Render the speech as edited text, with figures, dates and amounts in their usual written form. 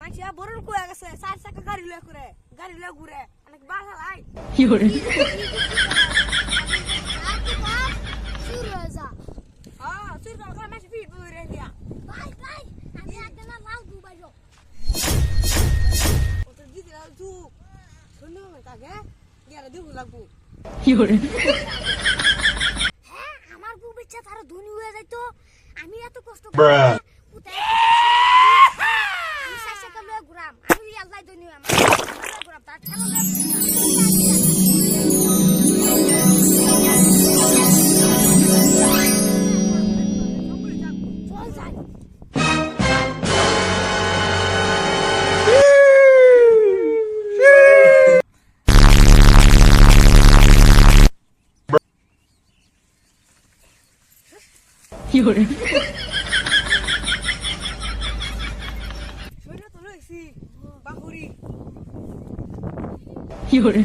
আচ্ছা বড়র কই গেছে চার চাকা গাড়ি লয়ে করে গাড়ি লয়ে ঘুরে অনেক বালা লাই কি করে শুরু হয়ে যা হ্যাঁ তুই তো করে মাসি ফিট বইরে দিয়া ভাই ভাই আমি একদিন লাল দুবাই যাও ও তো দিদি লাল তু শুনো না তাকে গেরা দিব লাগবো কি করে হ্যাঁ আমার বউ বাচ্চা তার ধনী হয়ে যাইতো আমি এত কষ্ট Bruh. কোথায় আমি সাইসা কালে ঘুরাম আমি আল্লাহ ধনী আমার ঘুরাম তার খেলা চল যাই কি করে শুনে তো লইছি বাহুরি কি করে